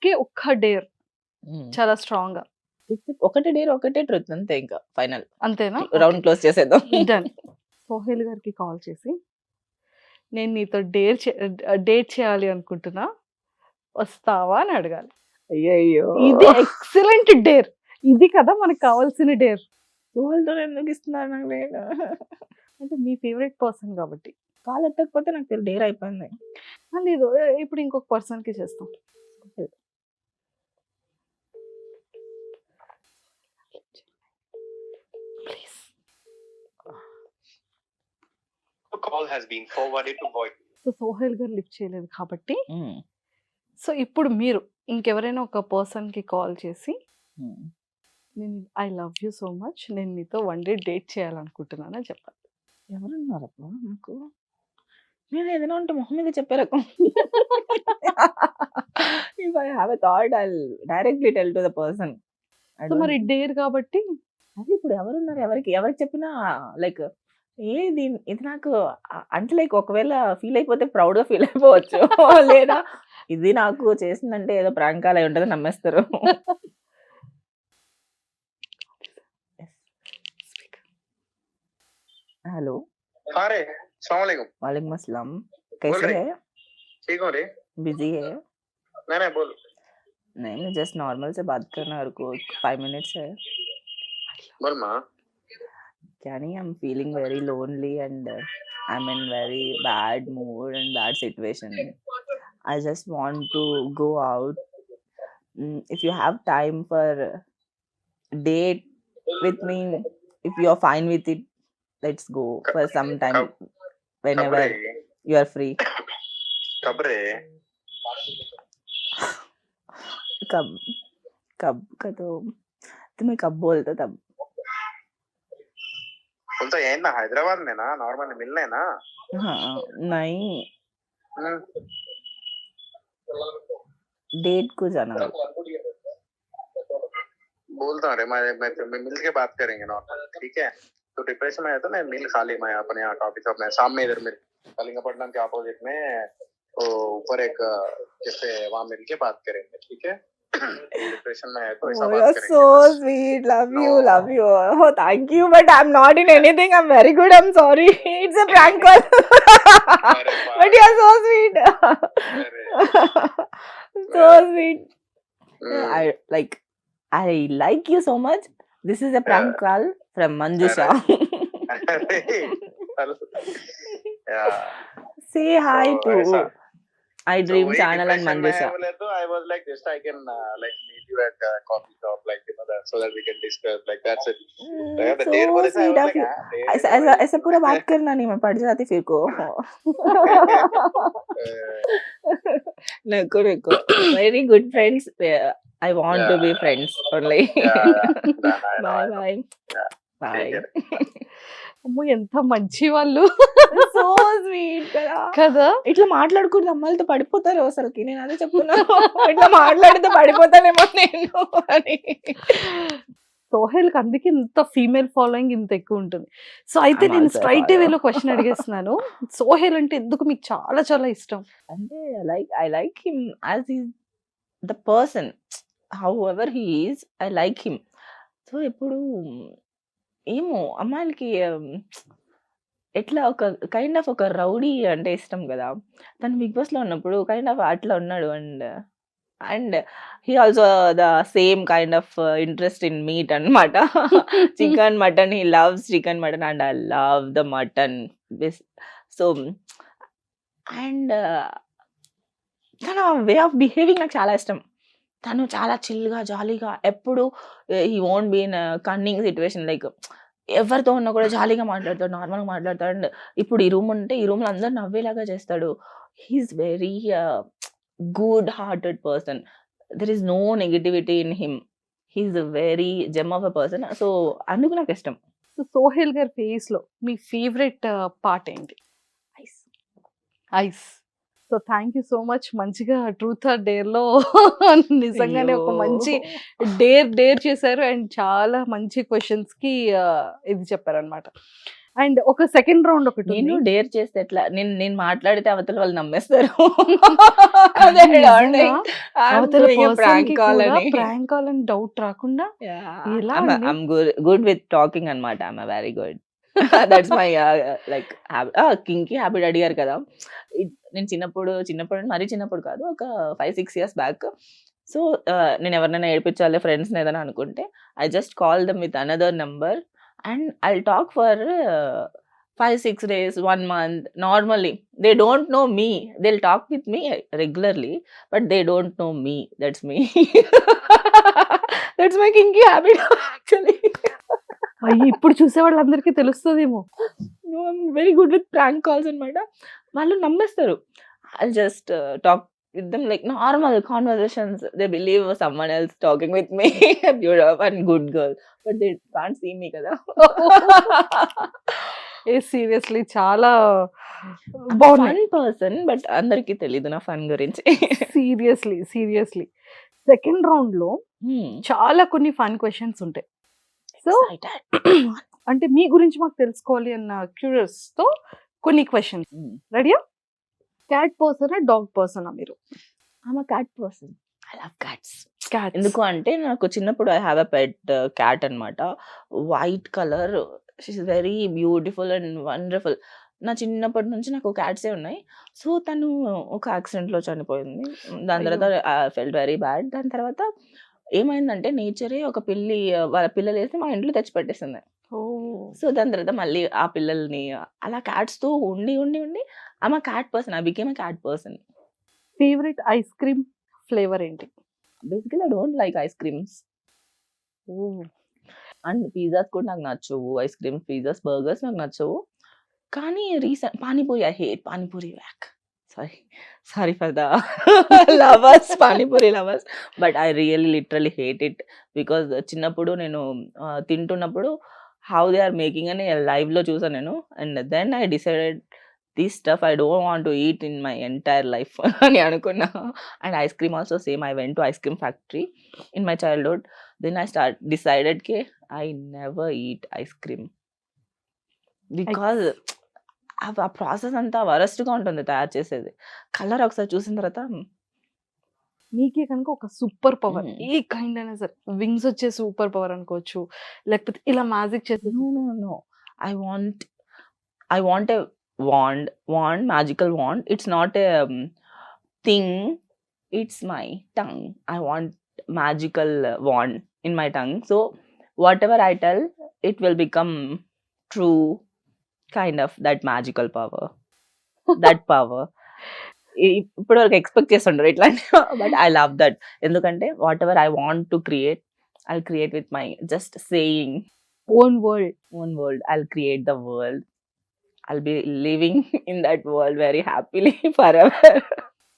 ఒకే ఒక్క డేర్ చాలా స్ట్రాంగ్ గా, ఒకటే డేర్ ఒకటే ట్రూత్ అంతే, ఇంకా ఫైనల్ అంతేనా? రౌండ్ క్లోజ్ చేసేద్దాం. డన్. సోహెల్ గారికి కాల్ చేసి, నేను నీతో డేట్ చేయాలి అనుకుంటున్నా, వస్తావా అని అడగాలి. అయ్యో ఇది ఎక్సలెంట్ డేర్. ఇది కదా మనకు కావాల్సిన డేర్. వాళ్ళతో ఎందుకు ఇస్తున్నారు నాకు డేర్? అంటే మీ ఫేవరెట్ పర్సన్ కాబట్టి. కాల్ ఎత్తకపోతే నాకు డేర్ అయిపోయింది. లేదు, ఇప్పుడు ఇంకొక పర్సన్ కి చేస్తాం. Please. Call has been forwarded to voice. So Sohel గారు లిఫ్ట్ చేయలేదు కాబట్టి, సో ఇప్పుడు మీరు ఇంకెవరైనా ఒక పర్సన్ కి కాల్ చేసి, నేను I love you so much, నేను నీతో వన్ డే డేట్ చేయాలనుకుంటున్నానని చెప్పాలి. ఎవరున్నారు అప్పుడు నాకు? నేను ఏదైనా ఉంటే మొహం మీద చెప్పే రకం. If I have a thought I directly tell to the person. So మరి డేర్ కాబట్టి అది ఇప్పుడు ఎవరున్నారు, ఎవరికి చెప్పినా లైక్ ఏది ఇది నాకు అంటే లైక్ ఒకవేళ ఫీల్ అయిపోతే ప్రౌడ్ గా ఫీల్ అయిపోవచ్చు. లేదా ఇది నాకు చేసిందంటే ఏదో ప్రాంక్ కాల్ అయి ఉంటుంది నమ్మేస్తారు. हेलो हाँ रे, सलाम वालेकुम। वालेकुम अस्सलाम, बोल कैसे रहे? है? ठीक हो रे? बिजी है? नहीं बोल। नहीं, मैं जस्ट नॉर्मल से बात करना है, रुको 5 मिनट्स है। बोल माँ। क्या नहीं, I am feeling very lonely and I am in very bad mood and bad situation. I just want to go out. If you have time for date with me, if you are fine with it, let's go for some time whenever you are free. कब रे? कब कब का तो तुम्हें कब बोलता तब? बोलता यही ना, हैदराबाद में ना नॉर्मली मिलने ना। हाँ नहीं, डेट को जाना है। बोलता हूँ रे, मैं मिल के बात करेंगे नॉर्मल, ठीक है? तो डिप्रेशन में है तो मैं मिल खाली मैं अपने यहाँ कॉफी शॉप में सामने इधर में कलिंगपट्टनम के अपोजिट में तो ऊपर एक कैफे है, वहाँ मिल के बात करेंगे, ठीक है? डिप्रेशन में है तो ऐसा Oh, बात you're करेंगे so बस। sweet. Love No. you, love you. Oh, thank you, but I'm not in anything. I'm very good. I'm sorry. It's a prank call. अरे But you're so sweet. अरे So sweet. I like you so much. This is a prank call from Manjusha. yeah. Say hi So, to ऐसा I Dream वही channel and depression में है Manjusha. बोले तो I was like just I can like meet you at a coffee shop like you know that so that we can discuss like that's it. Yeah, the So date बोले थे I sweet was of like you. हाँ date ऐसा है ऐसा ऐसा पूरा बात करना नहीं, मैं पड़ जाती फिर को. Neko, very good friends. I want to be friends only. Bye bye. Bye. అమ్మో ఎంత మంచి వాళ్ళు. సో స్వీట్ కదా. కదా, ఇట్లా మాట్లాడకూడదు, అమ్మాయిలతో పడిపోతారు అసలుకి. నేను అదే చెప్తున్నాను, ఇట్లా మాట్లాడితే పడిపోతానేమో నేను అని. సోహెల్ కి అందుకే ఇంత ఫీమేల్ ఫాలోయింగ్ ఇంత ఎక్కువ ఉంటుంది. సో అయితే I'm నేను also a స్ట్రైట్ follower. వేలో క్వశ్చన్ అడిగేస్తున్నాను. సోహెల్ అంటే ఎందుకు మీకు చాలా చాలా ఇష్టం? అంటే I like him as he's the person, however he is, I like him. So ఇప్పుడు ఏమో అమ్మాయిలకి ఎట్లా ఒక కైండ్ ఆఫ్ ఒక రౌడీ అంటే ఇష్టం కదా. తను బిగ్ బాస్ లో ఉన్నప్పుడు కైండ్ ఆఫ్ అట్లా ఉన్నాడు. And he also the same kind of interest in meat అన్నమాట. Chicken mutton, he loves chicken mutton and I love the mutton. So and తన వే ఆఫ్ బిహేవింగ్ నాకు చాలా ఇష్టం. తను చాలా చిల్గా జాలీగా ఎప్పుడు he won't be in cunning situation. Like ఎవరితో ఉన్నా కూడా జాలీగా మాట్లాడతాడు, నార్మల్గా మాట్లాడతాడు. అండ్ ఇప్పుడు ఈ రూమ్ ఉంటే ఈ రూమ్లో అందరు నవ్వేలాగా చేస్తాడు. He's very good hearted person. There is no negativity in him. He's a very gem of a person. So అందుకు నాకు ఇష్టం. సో సోహెల్ గారి ఫేస్ లో మీ ఫేవరెట్ పార్ట్ ఏంటి? Eyes. Eyes. So thank you so much. మంచిగా ట్రూత్ ఆర్ డేర్ లో నిజంగానే ఒక మంచి డేర్ చేశారు అండ్ చాలా మంచి క్వశ్చన్స్ కి ఇది చెప్పారనమాట. అండ్ ఒక సెకండ్ రౌండ్ ఒకటి నేను ఉంది. డేర్ చేస్తే ఎట్లా, నేను మాట్లాడితే అవతల వాళ్ళు నమ్మేస్తారు. కానీ They don't నిజంగా think I'm అవతల doing a పర్సన్ prank కి call కూడా అని. ప్రాంక్ కాల్ అని డౌట్ రాకుండా ఎలా అండి? I'm good with talking అన్నమాట. I'm a very good. That's my like kinky habit అడిగారు కదా. నేను చిన్నప్పుడు మరీ చిన్నప్పుడు కాదు, ఒక 5-6 ఇయర్స్ బ్యాక్. సో నేను ఎవరినైనా ఏడిపించాలి ఫ్రెండ్స్ని ఏదైనా అనుకుంటే, I just call them with another number and I talk for 5-6 days, 1 month normally. They don't know me. They'll talk with me regularly, but they don't know me. That's me. That's my kinky habit actually. అయ్యి ఇప్పుడు చూసే వాళ్ళందరికీ తెలుస్తుందేమో. No, I'm very good with prank calls అన్నమాట. వాళ్ళు నమ్మేస్తారు. I'll just talk with them like normal conversations. They believe someone else talking with me. Beautiful and good girl, but they can't see me కదా. ఏ seriously చాలా fun బాగున్నాయి. Person, but అందరికీ తెలీదు నా fun గురించి. Seriously second round లో చాలా కొన్ని ఫన్ క్వశ్చన్స్ ఉంటాయి. సో అంటే మీ గురించి మాకు తెలుసుకోవాలి అన్న క్యూరియస్ తో కొన్ని క్వశ్చన్స్. రెడీయా? క్యాట్ పర్సనా డాగ్ పర్సనా మీరు? I'm a cat person. I love cats. Cat ఎందుకు అంటే నాకు చిన్నప్పుడు I have a pet cat అన్నమాట. White colour, she is very beautiful and wonderful. నా చిన్నప్పటి నుంచి నాకు క్యాట్సే ఉన్నాయి. సో తను ఒక యాక్సిడెంట్లో చనిపోయింది. దాని తర్వాత ఐ ఫెల్ట్ వెరీ బ్యాడ్. దాని తర్వాత ఏమైందంటే నేచరే ఒక పిల్లి వాళ్ళ పిల్లలు వేసి మా ఇంట్లో తెచ్చిపెట్టేసింది. సో దాని తర్వాత మళ్ళీ ఆ పిల్లల్ని అలా క్యాట్స్తో ఉండి ఉండి ఉండి I'm a cat person. I became a cat person. Favourite ice cream flavour ఏంటి? Basically I don't like ice creams and pizzas కూడా నాకు నచ్చవు. ఐస్ క్రీమ్స్, పిజ్జాస్, బర్గర్స్ నాకు నచ్చవు. కానీ recent panipuri, I hate panipuri. Sorry for the lovers, panipuri lovers, but I really literally hate it. Because చిన్నప్పుడు నేను తింటున్నప్పుడు హౌ దే ఆర్ మేకింగ్ అని లైవ్లో చూసాను నేను. And then I decided this stuff I don't want to eat in my entire life అని అనుకున్నా. And ice cream also same. I went to ice cream factory in my childhood. Then I decided కే I never eat ice cream because ఆ process అంతా వరస్ట్గా ఉంటుంది తయారు చేసేది. Colour ఒకసారి చూసిన తర్వాత మీకే కనుక ఒక సూపర్ పవర్ Hmm. ఏ కైండ్ అయినా సరే, వింగ్స్ వచ్చే సూపర్ పవర్ అనుకోవచ్చు, లేకపోతే ఇలా మ్యాజిక్ చేసే no. I want a wand, magical wand. It's not a thing. It's my tongue. I want magical wand in my tongue. So whatever I tell, it will become true. Kind of that magical power. That power. ఇప్పుడు వరకు expect చేస్తుండ్రు ఇట్లాంటి, but I love that. ఎందుకంటే what ever I want to create, I create with my just saying own world. world. I'll create the world. I'll be living in that world very happily forever.